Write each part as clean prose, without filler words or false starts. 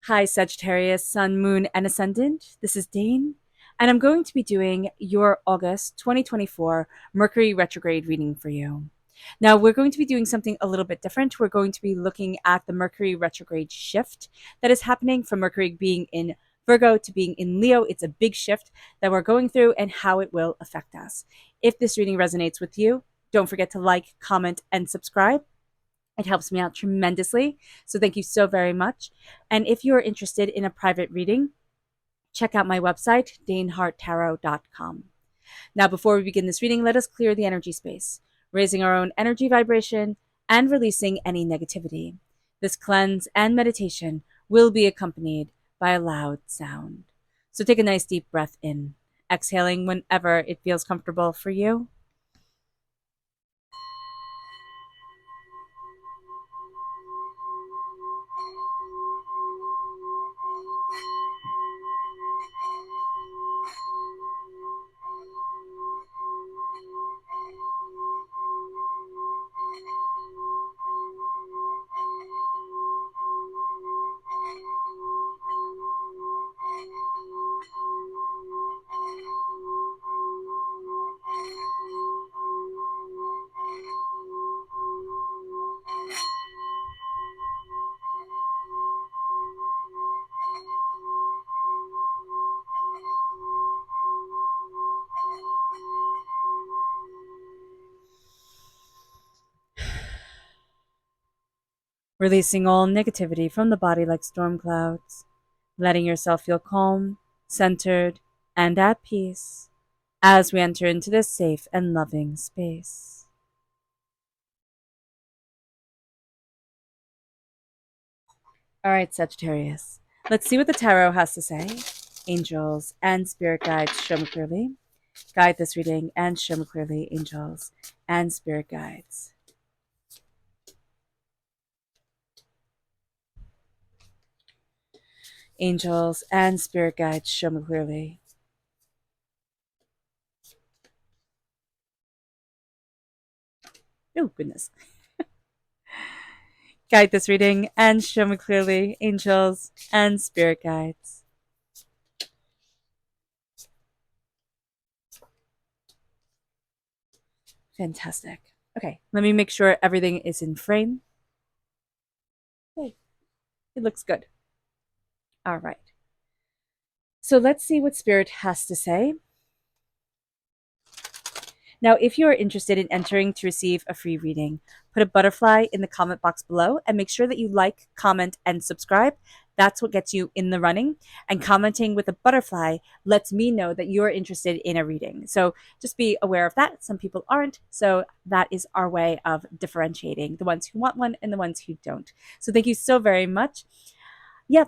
Hi, Sagittarius, Sun, Moon, and Ascendant. This is Dane, and I'm going to be doing your August 2024 Mercury Retrograde reading for you. Now, we're going to be doing something a little bit different. We're going to be looking at the Mercury Retrograde shift that is happening from Mercury being in Virgo to being in Leo. It's a big shift that we're going through and how it will affect us. If this reading resonates with you, don't forget to like, comment, and subscribe. It helps me out tremendously. So thank you so very much. And if you're interested in a private reading, check out my website, daneharttarot.com. Now, before we begin this reading, let us clear the energy space, raising our own energy vibration and releasing any negativity. This cleanse and meditation will be accompanied by a loud sound. So take a nice deep breath in, exhaling whenever it feels comfortable for you. Releasing all negativity from the body like storm clouds, letting yourself feel calm, centered, and at peace as we enter into this safe and loving space. All right, Sagittarius, let's see what the tarot has to say. Angels and spirit guides, show me clearly. Guide this reading and show me clearly, angels and spirit guides. Angels and spirit guides, show me clearly. Oh, goodness. Guide this reading and show me clearly, angels and spirit guides. Fantastic. Okay, let me make sure everything is in frame. Okay, it looks good. All right. So let's see what Spirit has to say. Now, if you are interested in entering to receive a free reading, put a butterfly in the comment box below and make sure that you like, comment, and subscribe. That's what gets you in the running. And commenting with a butterfly lets me know that you're interested in a reading. So just be aware of that. Some people aren't. So that is our way of differentiating the ones who want one and the ones who don't. So thank you so very much. Yeah,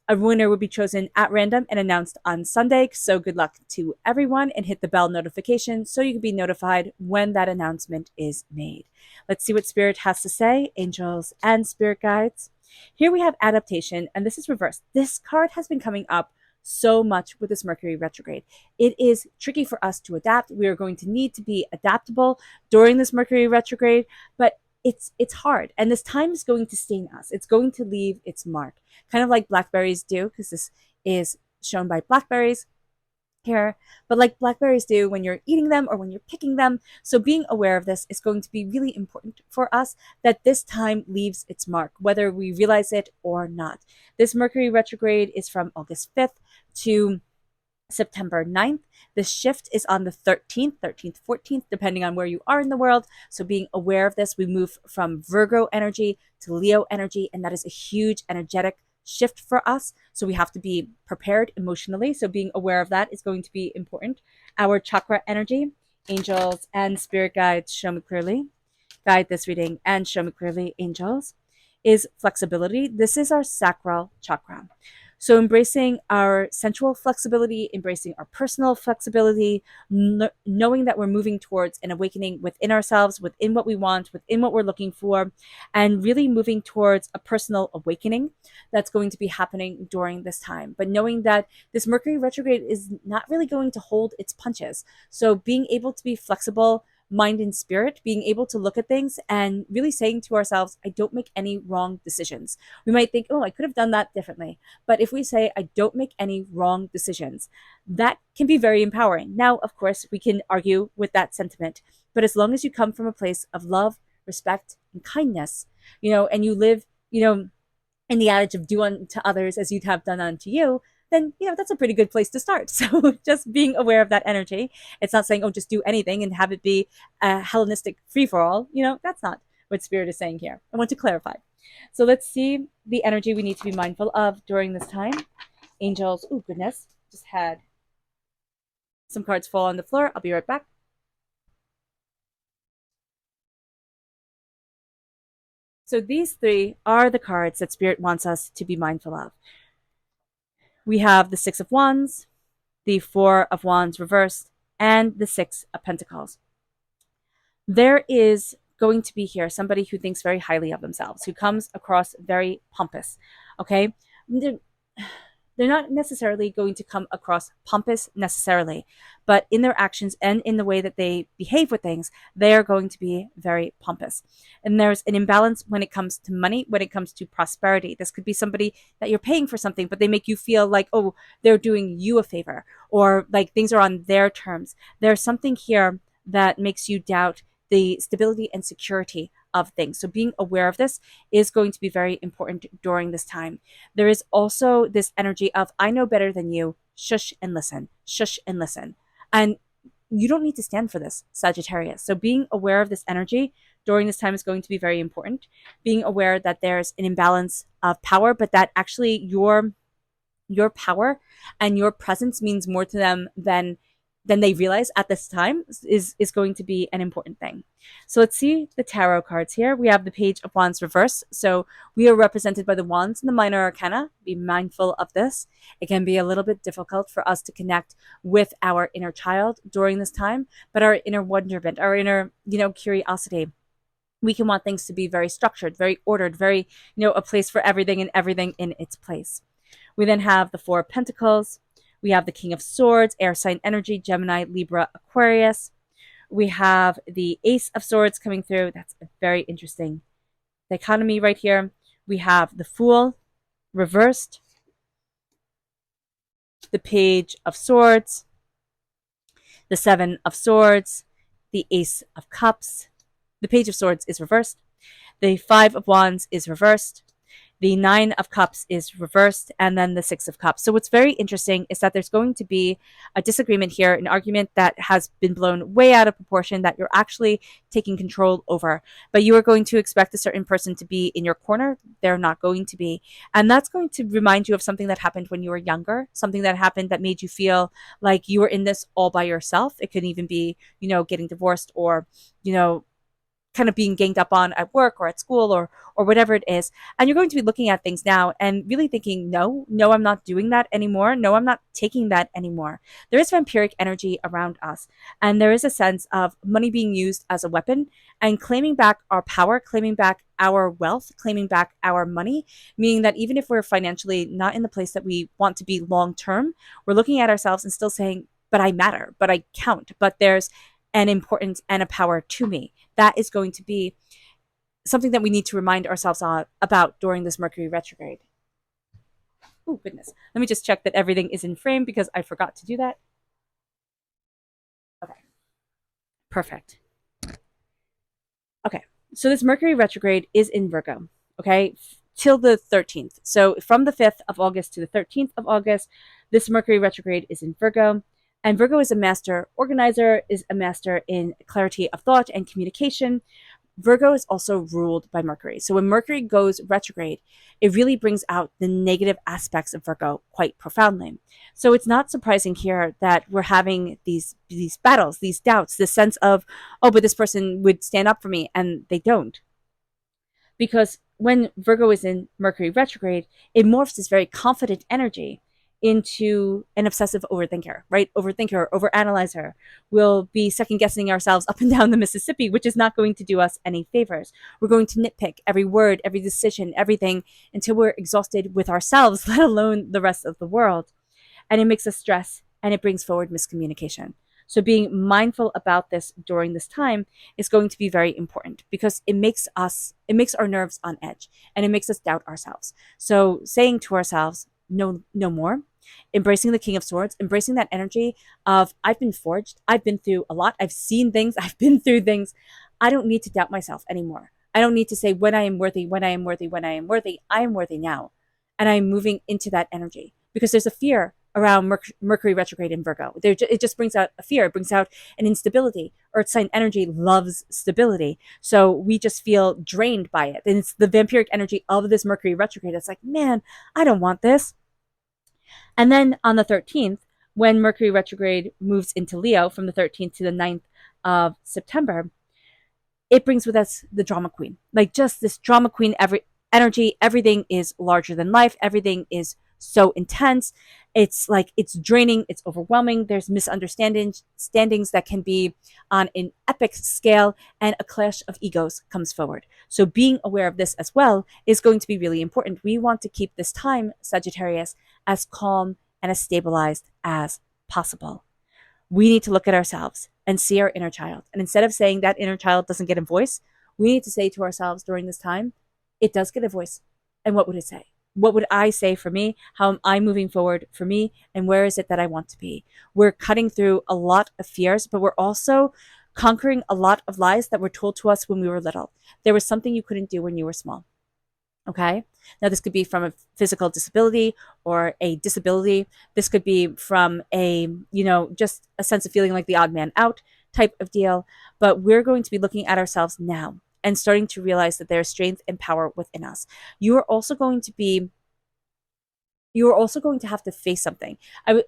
a winner will be chosen at random and announced on Sunday. So good luck to everyone, and hit the bell notification so you can be notified when that announcement is made. Let's see what Spirit has to say, angels and spirit guides. Here we have adaptation, and this is reversed. This card has been coming up so much with this Mercury retrograde. It is tricky for us to adapt. We are going to need to be adaptable during this Mercury retrograde, but it's hard, and this time is going to sting us. It's going to leave its mark, kind of like blackberries do, because this is shown by blackberries here, but like blackberries do when you're eating them or when you're picking them. So being aware of this is going to be really important for us, that this time leaves its mark, whether we realize it or not. This Mercury retrograde is from August 5th to September 9th. The shift is on the 13th, 14th, depending on where you are in the world. So being aware of this, we move from Virgo energy to Leo energy, and that is a huge energetic shift for us. So we have to be prepared emotionally. So being aware of that is going to be important. Our chakra energy, angels and spirit guides, show me clearly. Guide this reading and show me clearly, angels, is flexibility. This is our sacral chakra. So embracing our sensual flexibility, embracing our personal flexibility, knowing that we're moving towards an awakening within ourselves, within what we want, within what we're looking for, and really moving towards a personal awakening that's going to be happening during this time. But knowing that this Mercury retrograde is not really going to hold its punches. So being able to be flexible, mind and spirit, being able to look at things and really saying to ourselves, I don't make any wrong decisions. We might think, oh, I could have done that differently. But if we say, I don't make any wrong decisions, that can be very empowering. Now, of course, we can argue with that sentiment, but as long as you come from a place of love, respect, and kindness, and you live, in the adage of do unto others as you'd have done unto you, then that's a pretty good place to start. So just being aware of that energy. It's not saying, oh, just do anything and have it be a Hellenistic free for all. That's not what Spirit is saying here. I want to clarify. So let's see the energy we need to be mindful of during this time. Angels, oh goodness, just had some cards fall on the floor. I'll be right back. So these three are the cards that Spirit wants us to be mindful of. We have the Six of Wands, the Four of Wands reversed, and the Six of Pentacles. There is going to be here somebody who thinks very highly of themselves, who comes across very pompous, okay? They're not necessarily going to come across pompous necessarily, but in their actions and in the way that they behave with things, they are going to be very pompous. And there's an imbalance when it comes to money, when it comes to prosperity. This could be somebody that you're paying for something, but they make you feel like, oh, they're doing you a favor, or like things are on their terms. There's something here that makes you doubt the stability and security of things. So being aware of this is going to be very important during this time. There is also this energy of, I know better than you, shush and listen, shush and listen. And you don't need to stand for this, Sagittarius. So being aware of this energy during this time is going to be very important. Being aware that there's an imbalance of power, but that actually your power and your presence means more to them than they realize at this time is going to be an important thing. So let's see the tarot cards here. We have the Page of Wands reverse. So we are represented by the wands and the minor arcana. Be mindful of this. It can be a little bit difficult for us to connect with our inner child during this time, but our inner wonderment, our inner, curiosity. We can want things to be very structured, very ordered, very, a place for everything and everything in its place. We then have the Four of Pentacles. We have the King of Swords, air sign energy, Gemini, Libra, Aquarius. We have the Ace of Swords coming through. That's a very interesting dichotomy right here. We have the Fool reversed, the Page of Swords, the Seven of Swords, the Ace of Cups. The Page of Swords is reversed. The Five of Wands is reversed. The Nine of Cups is reversed, and then the Six of Cups. So what's very interesting is that there's going to be a disagreement here, an argument that has been blown way out of proportion that you're actually taking control over. But you are going to expect a certain person to be in your corner. They're not going to be. And that's going to remind you of something that happened when you were younger, something that happened that made you feel like you were in this all by yourself. It could even be, getting divorced or, kind of being ganged up on at work or at school or whatever it is. And you're going to be looking at things now and really thinking, no, I'm not doing that anymore. No, I'm not taking that anymore. There is vampiric energy around us. And there is a sense of money being used as a weapon and claiming back our power, claiming back our wealth, claiming back our money, meaning that even if we're financially not in the place that we want to be long term, we're looking at ourselves and still saying, but I matter, but I count, but there's an importance and a power to me. That is going to be something that we need to remind ourselves about during this Mercury retrograde. Oh, goodness. Let me just check that everything is in frame because I forgot to do that. Okay. Perfect. Okay. So this Mercury retrograde is in Virgo, okay, till the 13th. So from the 5th of August to the 13th of August, this Mercury retrograde is in Virgo. And Virgo is a master organizer, is a master in clarity of thought and communication. Virgo is also ruled by Mercury. So when Mercury goes retrograde, it really brings out the negative aspects of Virgo quite profoundly. So it's not surprising here that we're having these battles, these doubts, this sense of, oh, but this person would stand up for me, and they don't. Because when Virgo is in Mercury retrograde, it morphs this very confident energy into an obsessive overthinker, right? Overthinker, overanalyzer. We'll be second guessing ourselves up and down the Mississippi, which is not going to do us any favors. We're going to nitpick every word, every decision, everything until we're exhausted with ourselves, let alone the rest of the world. And it makes us stress and it brings forward miscommunication. So being mindful about this during this time is going to be very important because it makes our nerves on edge and it makes us doubt ourselves. So saying to ourselves, no, no more, embracing the King of Swords, embracing that energy of I've been forged, I've been through a lot, I've seen things, I've been through things. I don't need to doubt myself anymore. I don't need to say when I am worthy, when I am worthy, when I am worthy. I am worthy now. And I'm moving into that energy because there's a fear around Mercury retrograde in Virgo. It just brings out a fear. It brings out an instability. Earth sign energy loves stability. So we just feel drained by it. And it's the vampiric energy of this Mercury retrograde. It's like, man, I don't want this. And then on the 13th, when Mercury retrograde moves into Leo from the 13th to the 9th of September, it brings with us the drama queen. Like just this drama queen energy, everything is larger than life, everything is so intense. It's like it's draining, it's overwhelming. There's misunderstandings that can be on an epic scale, and a clash of egos comes forward. So being aware of this as well is going to be really important. We want to keep this time, Sagittarius, as calm and as stabilized as possible. We need to look at ourselves and see our inner child. And instead of saying that inner child doesn't get a voice, we need to say to ourselves during this time, it does get a voice. And what would it say? What would I say for me? How am I moving forward for me? And where is it that I want to be? We're cutting through a lot of fears, but we're also conquering a lot of lies that were told to us when we were little. There was something you couldn't do when you were small. Okay. Now, this could be from a physical disability or a disability. This could be from just a sense of feeling like the odd man out type of deal. But we're going to be looking at ourselves now and starting to realize that there's strength and power within us. You are also going to have to face something.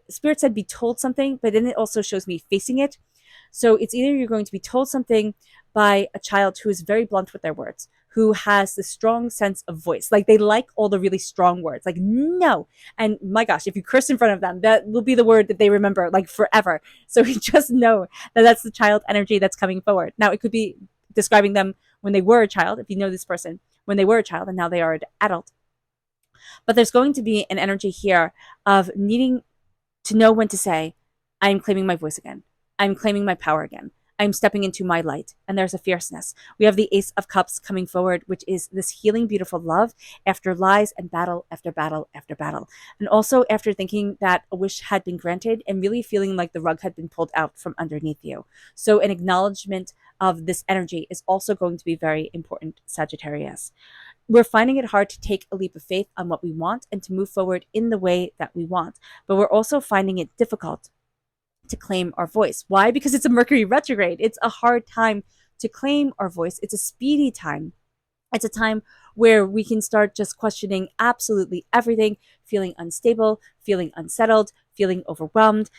Spirit said be told something, but then it also shows me facing it. So it's either you're going to be told something by a child who is very blunt with their words, who has this strong sense of voice. Like they like all the really strong words, like no. And my gosh, if you curse in front of them, that will be the word that they remember like forever. So we just know that that's the child energy that's coming forward. Now it could be describing them when they were a child, if you know this person, when they were a child and now they are an adult. But there's going to be an energy here of needing to know when to say, I'm claiming my voice again. I'm claiming my power again. I'm stepping into my light. And there's a fierceness. We have the Ace of Cups coming forward, which is this healing, beautiful love after lies and battle after battle after battle. And also after thinking that a wish had been granted and really feeling like the rug had been pulled out from underneath you. So an acknowledgement of this energy is also going to be very important, Sagittarius. We're finding it hard to take a leap of faith on what we want and to move forward in the way that we want. But we're also finding it difficult to claim our voice. Why? Because it's a Mercury retrograde. It's a hard time to claim our voice. It's a speedy time. It's a time where we can start just questioning absolutely everything, feeling unstable, feeling unsettled, feeling overwhelmed.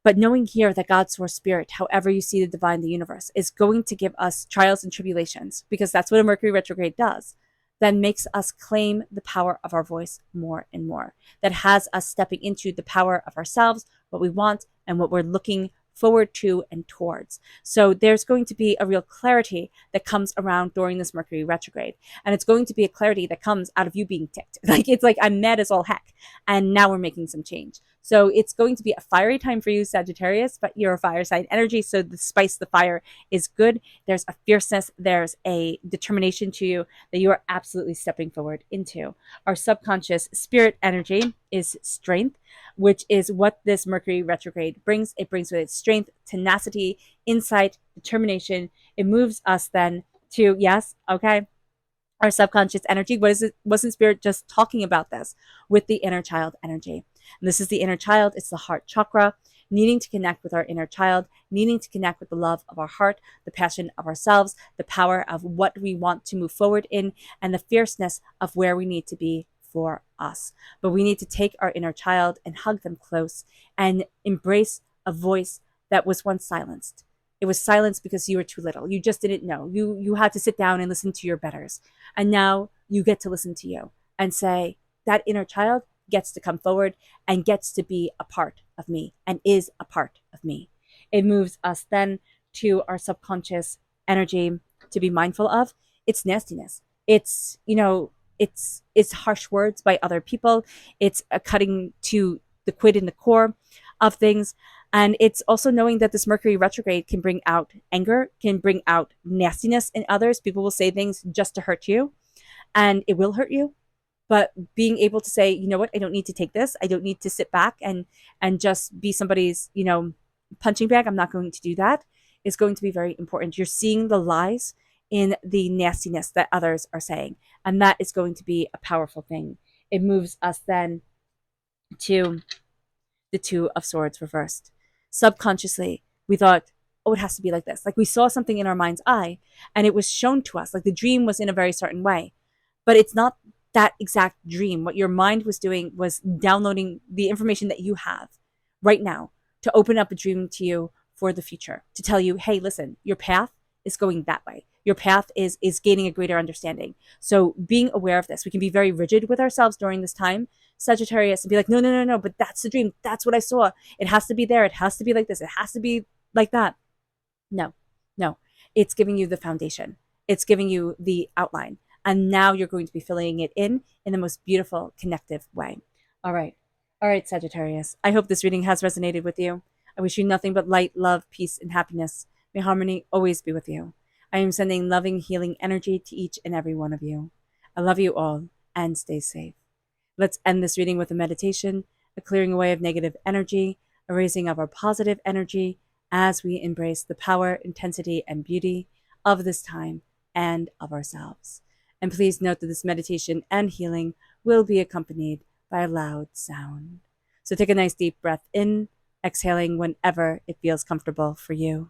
But knowing here that God's source spirit, however you see the divine, the universe, is going to give us trials and tribulations, because that's what a Mercury retrograde does, then makes us claim the power of our voice more and more. That has us stepping into the power of ourselves, what we want, and what we're looking forward to and towards. So there's going to be a real clarity that comes around during this Mercury retrograde. And it's going to be a clarity that comes out of you being ticked. Like it's like I'm mad as all heck. And now we're making some change. So it's going to be a fiery time for you, Sagittarius, but you're a fire sign energy. So the spice, the fire is good. There's a fierceness, there's a determination to you that you are absolutely stepping forward into. Our subconscious spirit energy is strength, which is what this Mercury retrograde brings. It brings with it strength, tenacity, insight, determination. It moves us then to, yes, okay, our subconscious energy. What is it? Wasn't Spirit just talking about this with the inner child energy? And this is the inner child. It's the heart chakra, needing to connect with our inner child, needing to connect with the love of our heart, the passion of ourselves, the power of what we want to move forward in, and the fierceness of where we need to be for us. But we need to take our inner child and hug them close and embrace a voice that was once silenced. It was silenced because you were too little. You just didn't know. You had to sit down and listen to your betters. And now you get to listen to you and say, that inner child gets to come forward and gets to be a part of me and is a part of me. It moves us then to our subconscious energy to be mindful of its nastiness. It's, it's harsh words by other people. It's a cutting to the quid in the core of things. And it's also knowing that this Mercury retrograde can bring out anger, can bring out nastiness in others. People will say things just to hurt you, and it will hurt you. But being able to say, you know what, I don't need to take this. I don't need to sit back and just be somebody's, punching bag. I'm not going to do that. Is going to be very important. You're seeing the lies in the nastiness that others are saying, and that is going to be a powerful thing. It moves us then to the Two of Swords reversed. Subconsciously, we thought, oh, it has to be like this. Like we saw something in our mind's eye and it was shown to us. Like the dream was in a very certain way, but it's not that exact dream. What your mind was doing was downloading the information that you have right now to open up a dream to you for the future, to tell you, hey, listen, your path is going that way. Your path is gaining a greater understanding. So being aware of this, we can be very rigid with ourselves during this time, Sagittarius, and be like, no, no, no, no, but that's the dream. That's what I saw. It has to be there. It has to be like this. It has to be like that. No, no. It's giving you the foundation. It's giving you the outline. And now you're going to be filling it in the most beautiful, connective way. All right. All right, Sagittarius. I hope this reading has resonated with you. I wish you nothing but light, love, peace, and happiness. May harmony always be with you. I am sending loving, healing energy to each and every one of you. I love you all and stay safe. Let's end this reading with a meditation, a clearing away of negative energy, a raising of our positive energy as we embrace the power, intensity, and beauty of this time and of ourselves. And please note that this meditation and healing will be accompanied by a loud sound. So take a nice deep breath in, exhaling whenever it feels comfortable for you.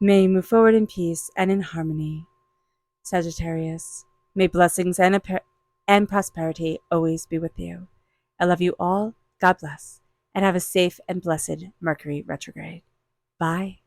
May you move forward in peace and in harmony, Sagittarius. May blessings and prosperity always be with you. I love you all. God bless. And have a safe and blessed Mercury retrograde. Bye.